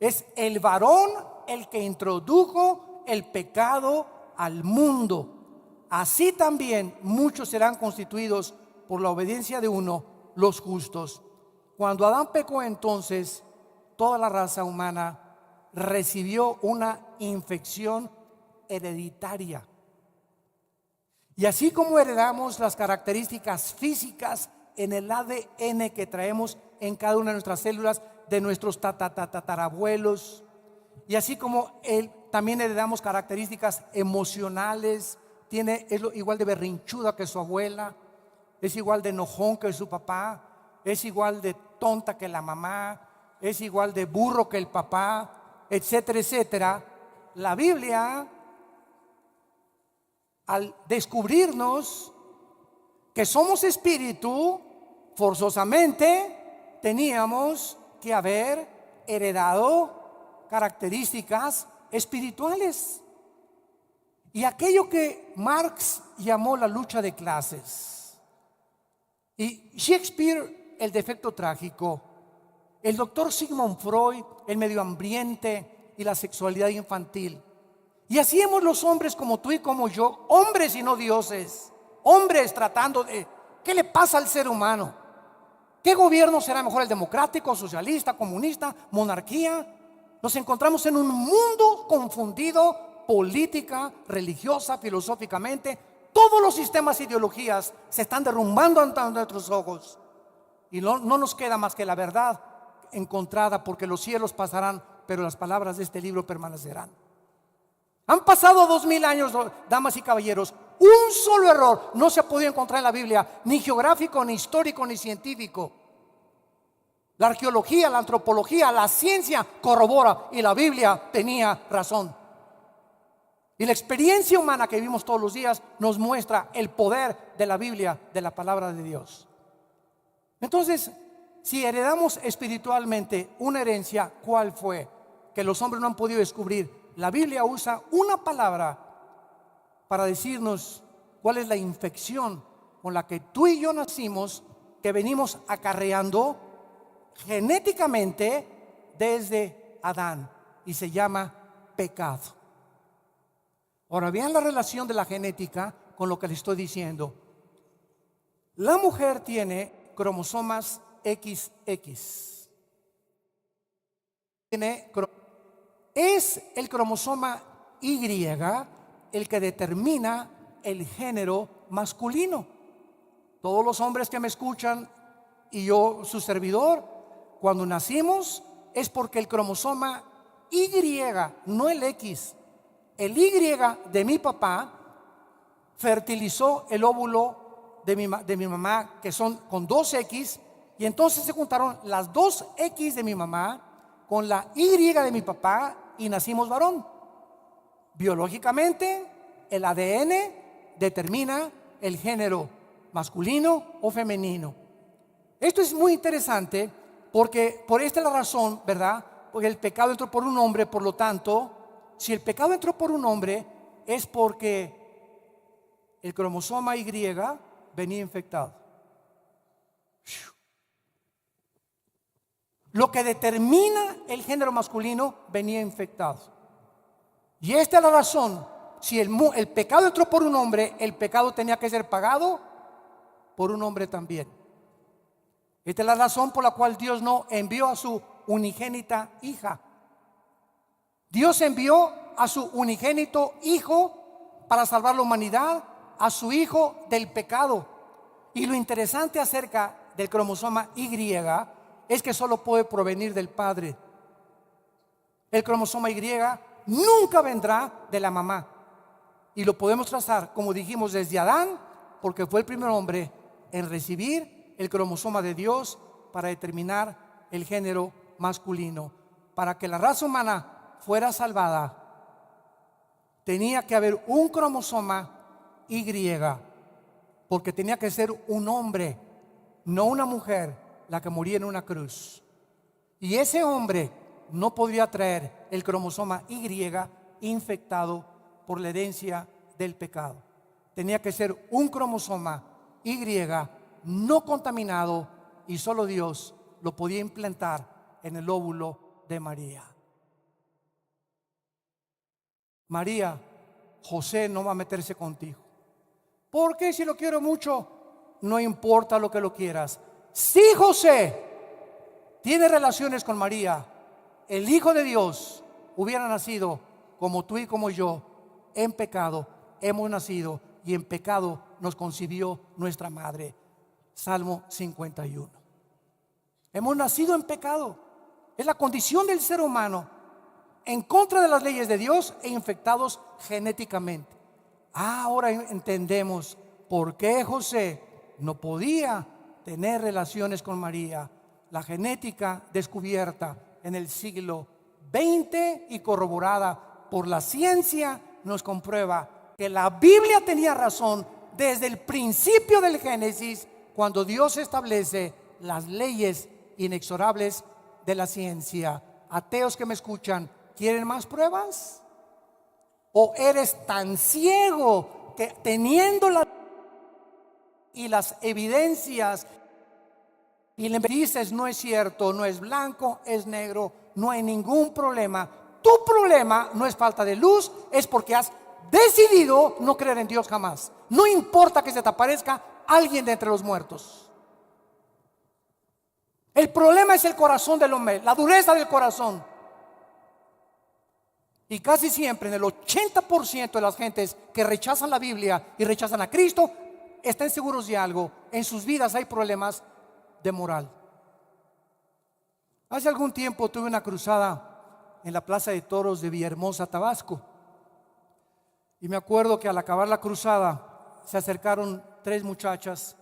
Es el varón el que introdujo el pecado al mundo. Así también muchos serán constituidos por la obediencia de uno, los justos. Cuando Adán pecó, entonces toda la raza humana recibió una infección hereditaria. Y así como heredamos las características físicas en el ADN que traemos en cada una de nuestras células de nuestros tatarabuelos, y así como también heredamos características emocionales, es igual de berrinchuda que su abuela, es igual de enojón que su papá, es igual de tonta que la mamá, es igual de burro que el papá, etcétera, etcétera. La Biblia, al descubrirnos que somos espíritu, forzosamente teníamos que haber heredado características espirituales. Y aquello que Marx llamó la lucha de clases, y Shakespeare el defecto trágico, el doctor Sigmund Freud el medio ambiente y la sexualidad infantil. Y así hemos los hombres como tú y como yo, hombres y no dioses, hombres tratando de, ¿qué le pasa al ser humano? ¿Qué gobierno será mejor, el democrático, socialista, comunista, monarquía? Nos encontramos en un mundo confundido, política, religiosa, filosóficamente. Todos los sistemas e ideologías se están derrumbando ante nuestros ojos, y no nos queda más que la verdad encontrada, porque los cielos pasarán, pero las palabras de este libro permanecerán. Han pasado 2000 años, damas y caballeros. Un solo error no se ha podido encontrar en la Biblia, ni geográfico, ni histórico, ni científico. La arqueología, la antropología, la ciencia corrobora, y la Biblia tenía razón. Y la experiencia humana que vivimos todos los días nos muestra el poder de la Biblia, de la palabra de Dios. Entonces, Si heredamos espiritualmente una herencia, ¿cuál fue? Que los hombres no han podido descubrir. La Biblia usa una palabra para decirnos cuál es la infección con la que tú y yo nacimos, que venimos acarreando genéticamente desde Adán, y se llama pecado. Ahora vean la relación de la genética con lo que les estoy diciendo. La mujer tiene cromosomas XX. Es el cromosoma Y el que determina el género masculino. Todos los hombres que me escuchan y yo, su servidor, cuando nacimos es porque el cromosoma Y, no el X, el Y de mi papá fertilizó el óvulo de mi mamá, que son con 2X, y entonces se juntaron las 2X de mi mamá con la Y de mi papá y nacimos varón. Biológicamente, el ADN determina el género masculino o femenino. Esto es muy interesante porque por esta es la razón, ¿verdad? Porque el pecado entró por un hombre, por lo tanto, si el pecado entró por un hombre es porque el cromosoma Y venía infectado. Lo que determina el género masculino venía infectado. Y esta es la razón. Si el pecado entró por un hombre, el pecado tenía que ser pagado por un hombre también. Esta es la razón por la cual Dios no envió a su unigénita hija. Dios envió a su unigénito hijo para salvar la humanidad, a su hijo del pecado. Y lo interesante acerca del cromosoma Y es que solo puede provenir del padre. El cromosoma Y nunca vendrá de la mamá. Y lo podemos trazar, como dijimos, desde Adán, porque fue el primer hombre en recibir el cromosoma de Dios para determinar el género masculino. Para que la raza humana fuera salvada, tenía que haber un cromosoma Y, porque tenía que ser un hombre, no una mujer, la que moría en una cruz. Y ese hombre no podría traer el cromosoma Y infectado por la herencia del pecado. Tenía que ser un cromosoma Y no contaminado, y solo Dios lo podía implantar en el óvulo de María. María, José no va a meterse contigo. Porque si lo quiero mucho, no importa lo que lo quieras. Si José tiene relaciones con María, el Hijo de Dios hubiera nacido como tú y como yo, en pecado. Hemos nacido y en pecado nos concibió nuestra madre. Salmo 51. Hemos nacido en pecado. Es la condición del ser humano, en contra de las leyes de Dios e infectados genéticamente. Ahora entendemos por qué José no podía tener relaciones con María. La genética descubierta en el siglo XX y corroborada por la ciencia nos comprueba que la Biblia tenía razón desde el principio del Génesis, cuando Dios establece las leyes inexorables de la ciencia. Ateos que me escuchan, ¿quieren más pruebas? ¿O eres tan ciego que teniendo las evidencias y le dices no es cierto, no es blanco, es negro, no hay ningún problema? Tu problema no es falta de luz, es porque has decidido no creer en Dios jamás. No importa que se te aparezca alguien de entre los muertos. El problema es el corazón del hombre, la dureza del corazón. Y casi siempre en el 80% de las gentes que rechazan la Biblia y rechazan a Cristo, estén seguros de algo: en sus vidas hay problemas de moral. Hace algún tiempo tuve una cruzada en la Plaza de Toros de Villahermosa, Tabasco. Y me acuerdo que al acabar la cruzada se acercaron 3 muchachas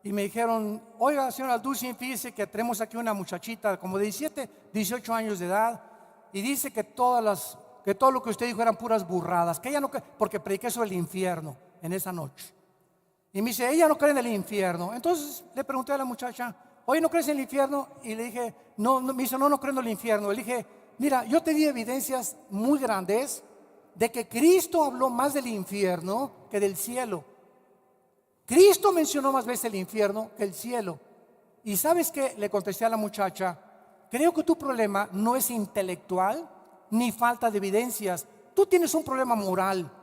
y me dijeron: oiga, señora Dulce, fíjese que tenemos aquí una muchachita como de 17, 18 años de edad, y dice que todo lo que usted dijo eran puras burradas, que ella no cree, porque prediqué sobre el infierno en esa noche. Y me dice: ella no cree en el infierno. Entonces le pregunté a la muchacha: oye, ¿no crees en el infierno? Y le dije, no, no. Me dice, no, no creo en el infierno. Le dije, mira, yo te di evidencias muy grandes de que Cristo habló más del infierno que del cielo. Cristo mencionó más veces el infierno que el cielo. ¿Y sabes qué? Le contesté a la muchacha, creo que tu problema no es intelectual ni falta de evidencias. Tú tienes un problema moral.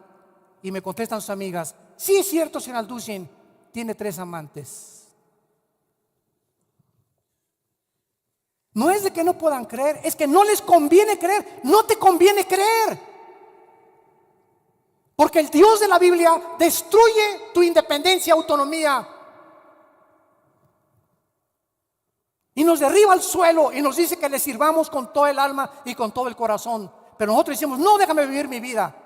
Y me contestan sus amigas, sí es cierto, señor Alducin, tiene 3 amantes. No es de que no puedan creer, es que no les conviene creer. No te conviene creer, porque el Dios de la Biblia destruye tu independencia, autonomía, y nos derriba al suelo y nos dice que le sirvamos con todo el alma y con todo el corazón. Pero nosotros decimos, no, déjame vivir mi vida.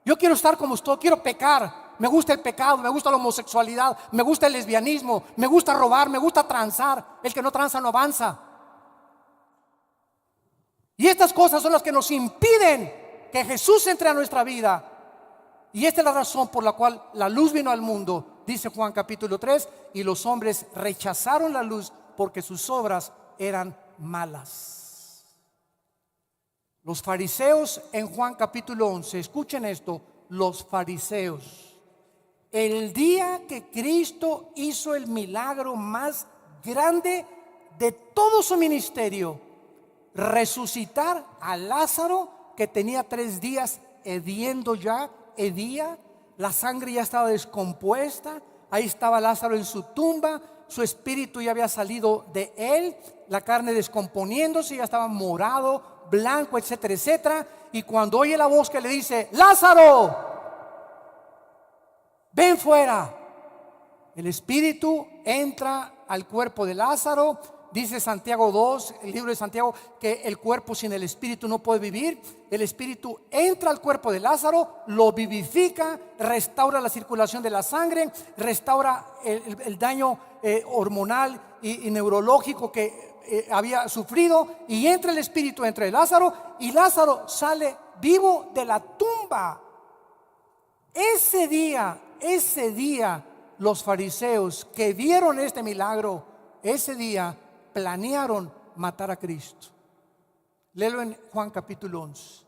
Yo quiero estar como estoy, quiero pecar. Me gusta el pecado, me gusta la homosexualidad, me gusta el lesbianismo, me gusta robar, me gusta transar. El que no tranza no avanza. Y estas cosas son las que nos impiden que Jesús entre a nuestra vida. Y esta es la razón por la cual la luz vino al mundo, dice Juan capítulo 3, y los hombres rechazaron la luz porque sus obras eran malas. Los fariseos en Juan capítulo 11, escuchen esto, los fariseos, el día que Cristo hizo el milagro más grande de todo su ministerio, resucitar a Lázaro que tenía 3 días hedía, la sangre ya estaba descompuesta, ahí estaba Lázaro en su tumba, su espíritu ya había salido de él, la carne descomponiéndose, ya estaba morado, blanco, etcétera, etcétera. Y cuando oye la voz que le dice, Lázaro, ven fuera, el espíritu entra al cuerpo de Lázaro. Dice Santiago 2, el libro de Santiago, que el cuerpo sin el espíritu no puede vivir. El espíritu entra al cuerpo de Lázaro, lo vivifica, restaura la circulación de la sangre, restaura el daño hormonal y neurológico que había sufrido, y entra el espíritu entre Lázaro, y Lázaro sale vivo de la tumba. Ese día los fariseos que vieron este milagro, ese día planearon matar a Cristo. Léelo en Juan capítulo 11.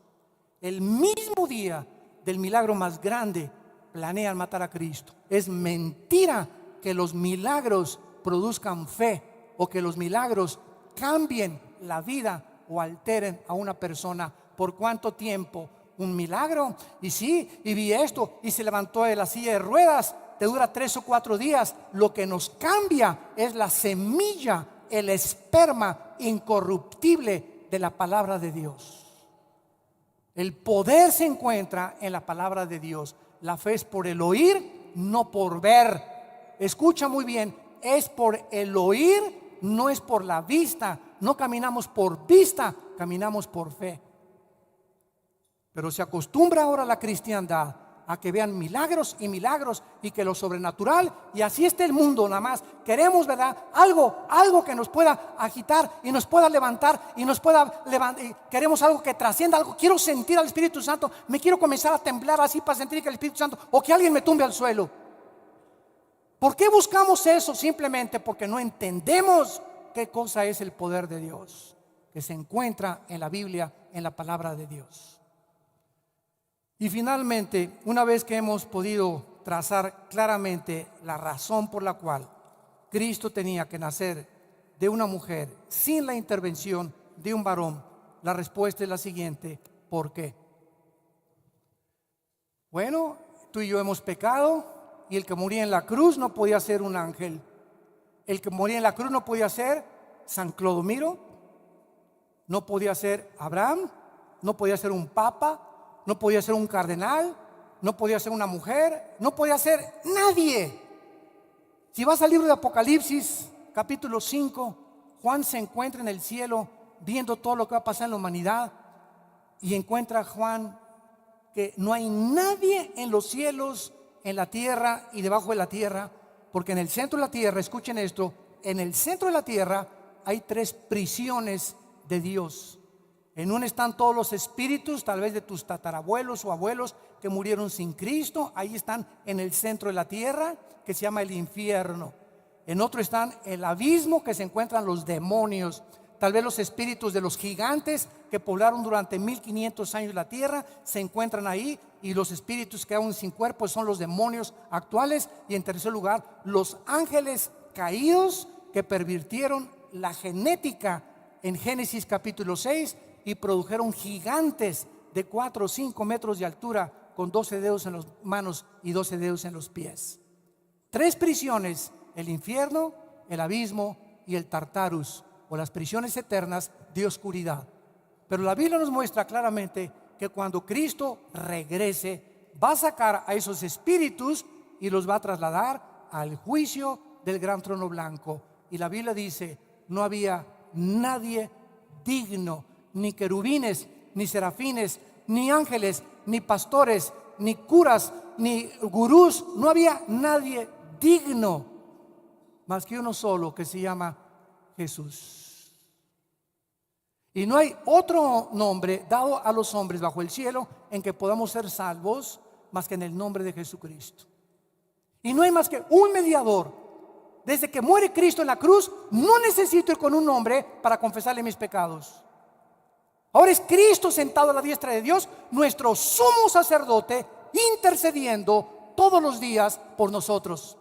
El mismo día del milagro más grande planean matar a Cristo. Es mentira que los milagros produzcan fe o que los milagros cambien la vida o alteren a una persona. ¿Por cuánto tiempo? Un milagro. Y sí, y vi esto, y se levantó de la silla de ruedas. Te dura 3 o 4 días. Lo que nos cambia es la semilla, el esperma incorruptible de la palabra de Dios. El poder se encuentra en la palabra de Dios. La fe es por el oír, no por ver. Escucha muy bien, es por el oír, no es por la vista. No caminamos por vista, caminamos por fe. Pero se acostumbra ahora la cristiandad a que vean milagros y milagros, y que lo sobrenatural, y así está el mundo nada más. Queremos, ¿verdad? Algo que nos pueda agitar y nos pueda levantar y nos pueda levantar. Queremos algo que trascienda algo. Quiero sentir al Espíritu Santo, me quiero comenzar a temblar así para sentir que el Espíritu Santo, o que alguien me tumbe al suelo. ¿Por qué buscamos eso? Simplemente porque no entendemos qué cosa es el poder de Dios, que se encuentra en la Biblia, en la palabra de Dios. Y finalmente, una vez que hemos podido trazar claramente la razón por la cual Cristo tenía que nacer de una mujer sin la intervención de un varón, la respuesta es la siguiente: ¿por qué? Bueno, tú y yo hemos pecado, y el que moría en la cruz no podía ser un ángel. El que moría en la cruz no podía ser San Clodomiro, no podía ser Abraham, no podía ser un papa, no podía ser un cardenal, no podía ser una mujer, no podía ser nadie. Si vas al libro de Apocalipsis, capítulo 5, Juan se encuentra en el cielo viendo todo lo que va a pasar en la humanidad, y encuentra a Juan que no hay nadie en los cielos, en la tierra y debajo de la tierra, porque en el centro de la tierra, escuchen esto, en el centro de la tierra hay 3 prisiones de Dios. En una están todos los espíritus, tal vez de tus tatarabuelos o abuelos que murieron sin Cristo. Ahí están en el centro de la tierra, que se llama el infierno. En otro están el abismo, que se encuentran los demonios. Tal vez los espíritus de los gigantes que poblaron durante 1500 años la tierra se encuentran ahí, y los espíritus que aún sin cuerpo son los demonios actuales. Y en tercer lugar, los ángeles caídos que pervirtieron la genética en Génesis capítulo 6 y produjeron gigantes de 4 o 5 metros de altura, con 12 dedos en las manos y 12 dedos en los pies. 3 prisiones: el infierno, el abismo y el Tartarus, o las prisiones eternas de oscuridad. Pero la Biblia nos muestra claramente que cuando Cristo regrese, va a sacar a esos espíritus y los va a trasladar al juicio del gran trono blanco. Y la Biblia dice: no había nadie digno, ni querubines, ni serafines, ni ángeles, ni pastores, ni curas, ni gurús. No había nadie digno más que uno solo, que se llama Jesús. Y no hay otro nombre dado a los hombres bajo el cielo en que podamos ser salvos más que en el nombre de Jesucristo. Y no hay más que un mediador. Desde que muere Cristo en la cruz, no necesito ir con un hombre para confesarle mis pecados. Ahora es Cristo sentado a la diestra de Dios, nuestro sumo sacerdote, intercediendo todos los días por nosotros.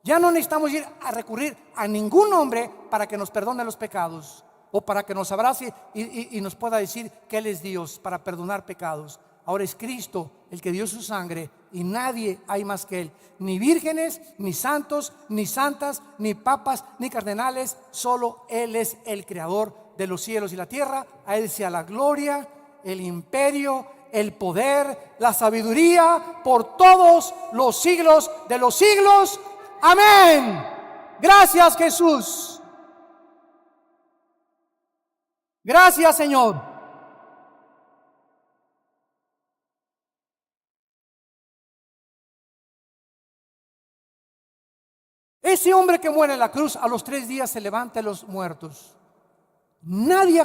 Ya no necesitamos ir a recurrir a ningún hombre para que nos perdone los pecados, o para que nos abrace y nos pueda decir que Él es Dios para perdonar pecados. Ahora es Cristo el que dio su sangre, y nadie hay más que Él. Ni vírgenes, ni santos, ni santas, ni papas, ni cardenales. Solo Él es el creador de los cielos y la tierra. A Él sea la gloria, el imperio, el poder, la sabiduría por todos los siglos de los siglos. Amén. Gracias, Jesús. Gracias, Señor. Ese hombre que muere en la cruz, a los 3 días se levanta de los muertos. Nadie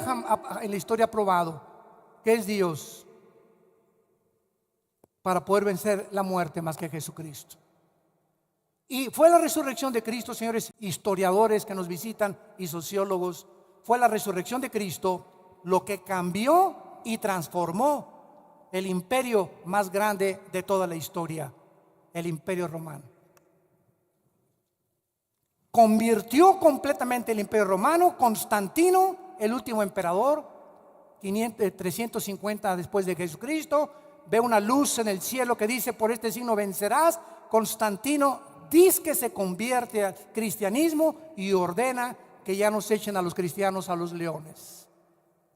en la historia ha probado que es Dios para poder vencer la muerte más que Jesucristo. Y fue la resurrección de Cristo, señores historiadores que nos visitan y sociólogos, fue la resurrección de Cristo lo que cambió y transformó el imperio más grande de toda la historia, el Imperio Romano. Convirtió completamente el Imperio Romano. Constantino, el último emperador, 350 después de Jesucristo, ve una luz en el cielo que dice: por este signo vencerás. Constantino dice que se convierte al cristianismo y ordena que ya no se echen a los cristianos a los leones,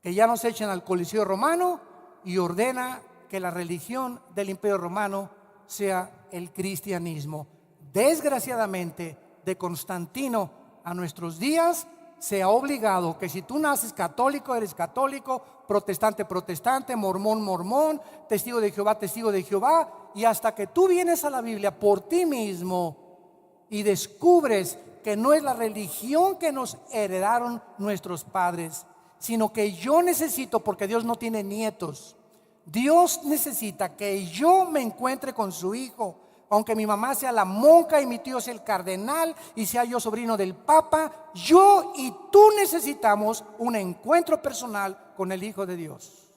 que ya no se echen al Coliseo Romano, y ordena que la religión del Imperio Romano sea el cristianismo. Desgraciadamente, de Constantino a nuestros días, se ha obligado que si tú naces católico, eres católico, protestante, protestante, mormón, mormón, testigo de Jehová, testigo de Jehová. Y hasta que tú vienes a la Biblia por ti mismo y descubres que no es la religión que nos heredaron nuestros padres, sino que yo necesito, porque Dios no tiene nietos, Dios necesita que yo me encuentre con su Hijo. Aunque mi mamá sea la monja y mi tío sea el cardenal y sea yo sobrino del Papa, yo y tú necesitamos un encuentro personal con el Hijo de Dios.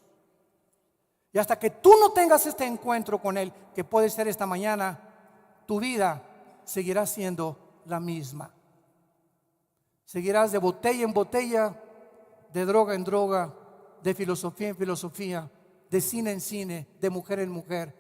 Y hasta que tú no tengas este encuentro con Él, que puede ser esta mañana, tu vida seguirá siendo la misma. Seguirás de botella en botella, de droga en droga, de filosofía en filosofía, de cine en cine, de mujer en mujer,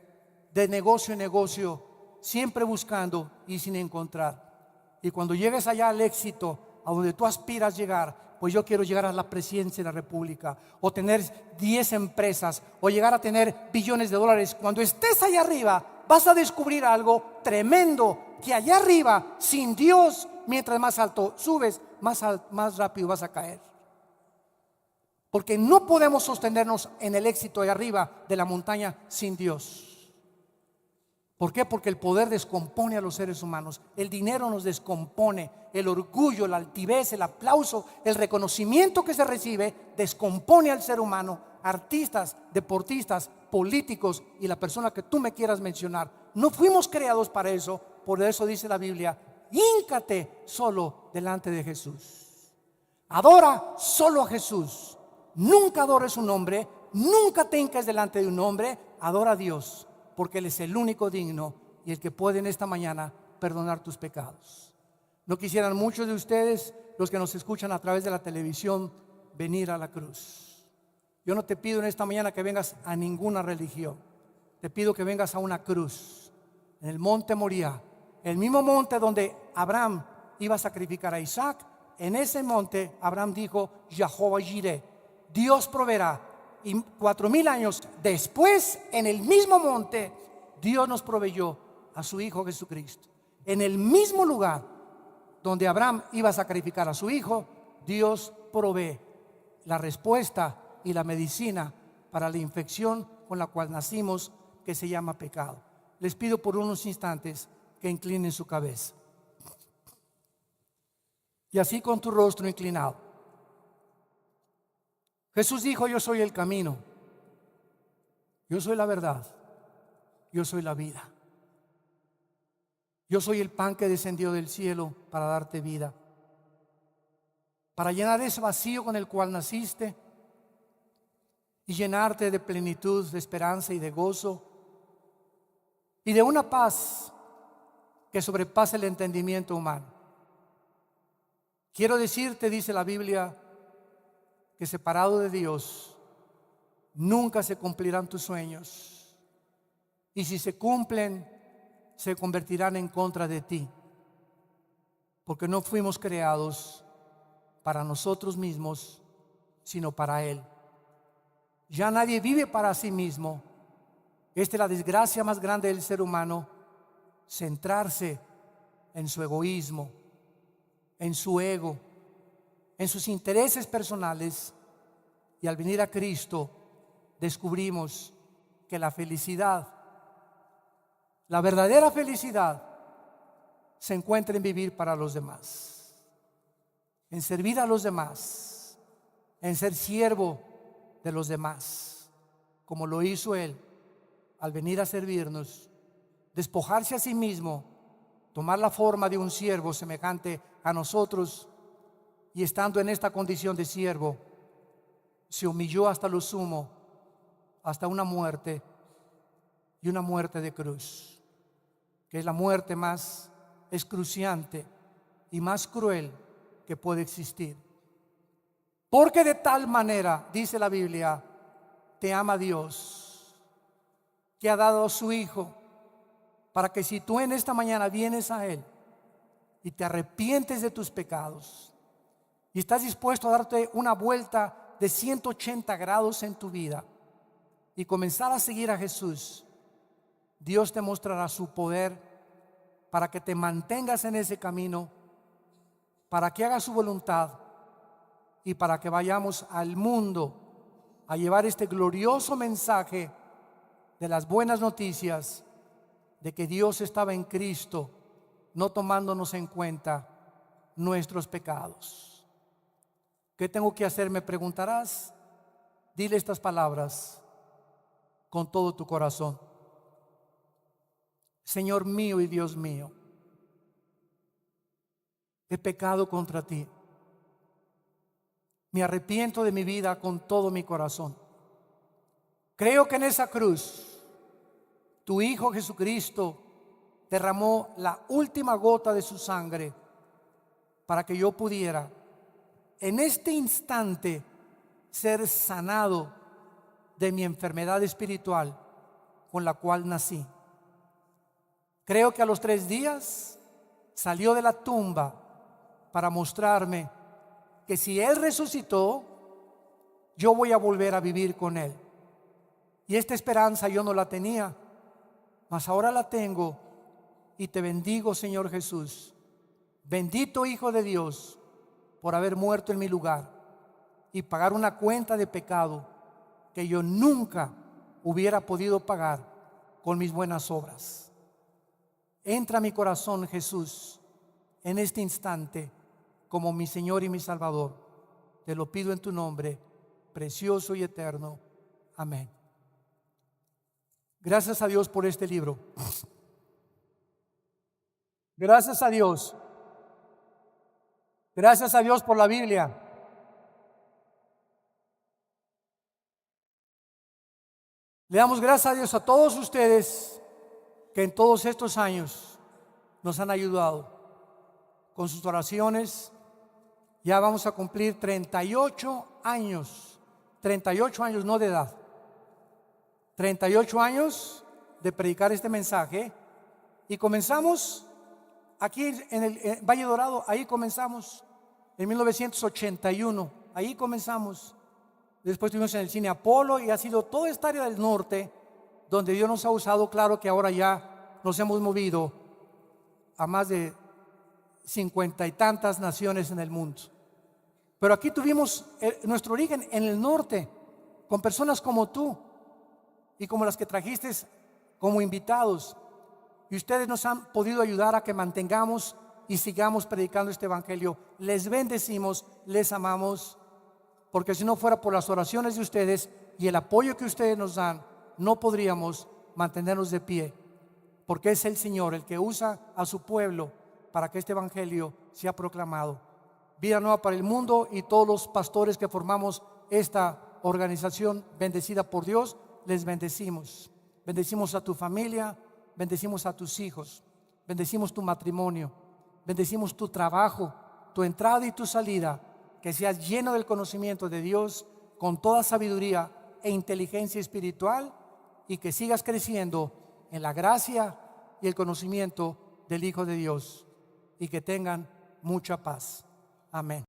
de negocio en negocio, siempre buscando y sin encontrar. Y cuando llegues allá al éxito, a donde tú aspiras llegar, pues yo quiero llegar a la presidencia de la República, o tener 10 empresas, o llegar a tener billones de dólares. Cuando estés allá arriba, vas a descubrir algo tremendo, que allá arriba, sin Dios, mientras más alto subes, más rápido vas a caer. Porque no podemos sostenernos en el éxito de arriba de la montaña sin Dios. ¿Por qué? Porque el poder descompone a los seres humanos. El dinero nos descompone. El orgullo, la altivez, el aplauso, el reconocimiento que se recibe descompone al ser humano. Artistas, deportistas, políticos y la persona que tú me quieras mencionar. No fuimos creados para eso. Por eso dice la Biblia: híncate solo delante de Jesús. Adora solo a Jesús. Nunca adores un hombre, nunca te hinques delante de un hombre. Adora a Dios, porque Él es el único digno y el que puede en esta mañana perdonar tus pecados. ¿No quisieran muchos de ustedes, los que nos escuchan a través de la televisión, venir a la cruz? Yo no te pido en esta mañana que vengas a ninguna religión. Te pido que vengas a una cruz, en el monte Moriah, el mismo monte donde Abraham iba a sacrificar a Isaac. En ese monte Abraham dijo: Jehová Jireh, Dios proveerá. Y 4000 años después, en el mismo monte, Dios nos proveyó a su Hijo Jesucristo. En el mismo lugar donde Abraham iba a sacrificar a su hijo, Dios provee la respuesta y la medicina para la infección con la cual nacimos, que se llama pecado. Les pido por unos instantes que inclinen su cabeza. Y así, con tu rostro inclinado, Jesús dijo: yo soy el camino, yo soy la verdad, yo soy la vida. Yo soy el pan que descendió del cielo para darte vida, para llenar ese vacío con el cual naciste y llenarte de plenitud, de esperanza y de gozo y de una paz que sobrepasa el entendimiento humano. Quiero decirte, dice la Biblia, que separado de Dios nunca se cumplirán tus sueños, y si se cumplen, se convertirán en contra de ti, porque no fuimos creados para nosotros mismos, sino para Él. Ya nadie vive para sí mismo. Esta es la desgracia más grande del ser humano: centrarse en su egoísmo, en su ego, en sus intereses personales. Y al venir a Cristo descubrimos que la felicidad, la verdadera felicidad, se encuentra en vivir para los demás, en servir a los demás, en ser siervo de los demás, como lo hizo Él al venir a servirnos, despojarse a sí mismo, tomar la forma de un siervo semejante a nosotros, y estando en esta condición de siervo, se humilló hasta lo sumo, hasta una muerte, y una muerte de cruz, que es la muerte más excruciante y más cruel que puede existir. Porque de tal manera, dice la Biblia, te ama Dios, que ha dado a su Hijo, para que si tú en esta mañana vienes a Él y te arrepientes de tus pecados y estás dispuesto a darte una vuelta de 180 grados en tu vida y comenzar a seguir a Jesús, Dios te mostrará su poder para que te mantengas en ese camino, para que hagas su voluntad y para que vayamos al mundo a llevar este glorioso mensaje de las buenas noticias de que Dios estaba en Cristo, no tomándonos en cuenta nuestros pecados. ¿Qué tengo que hacer?, me preguntarás. Dile estas palabras con todo tu corazón: Señor mío y Dios mío, he pecado contra ti. Me arrepiento de mi vida con todo mi corazón. Creo que en esa cruz tu Hijo Jesucristo derramó la última gota de su sangre para que yo pudiera en este instante ser sanado de mi enfermedad espiritual con la cual nací. Creo que a los 3 días salió de la tumba para mostrarme que si Él resucitó, yo voy a volver a vivir con Él. Y esta esperanza yo no la tenía, mas ahora la tengo, y te bendigo, Señor Jesús. Bendito Hijo de Dios, por haber muerto en mi lugar y pagar una cuenta de pecado que yo nunca hubiera podido pagar con mis buenas obras. Entra a mi corazón, Jesús, en este instante como mi Señor y mi Salvador. Te lo pido en tu nombre, precioso y eterno. Amén. Gracias a Dios por este libro. Gracias a Dios. Gracias a Dios por la Biblia. Le damos gracias a Dios a todos ustedes que en todos estos años nos han ayudado con sus oraciones. Ya vamos a cumplir 38 años, 38 años no de edad, 38 años de predicar este mensaje, y comenzamos aquí en el Valle Dorado. Ahí comenzamos en 1981, ahí comenzamos. Después estuvimos en el Cine Apolo, y ha sido toda esta área del norte donde Dios nos ha usado. Claro que ahora ya nos hemos movido a más de 50 y tantas naciones en el mundo, pero aquí tuvimos nuestro origen en el norte, con personas como tú y como las que trajiste como invitados, y ustedes nos han podido ayudar a que mantengamos y sigamos predicando este evangelio. Les bendecimos, les amamos, porque si no fuera por las oraciones de ustedes y el apoyo que ustedes nos dan, no podríamos mantenernos de pie, porque es el Señor el que usa a su pueblo para que este evangelio sea proclamado. Vida Nueva para el Mundo y todos los pastores que formamos esta organización bendecida por Dios, les bendecimos. Bendecimos a tu familia, bendecimos a tus hijos, bendecimos tu matrimonio, bendecimos tu trabajo, tu entrada y tu salida, que seas lleno del conocimiento de Dios con toda sabiduría e inteligencia espiritual, y que sigas creciendo en la gracia y el conocimiento del Hijo de Dios, y que tengan mucha paz. Amén.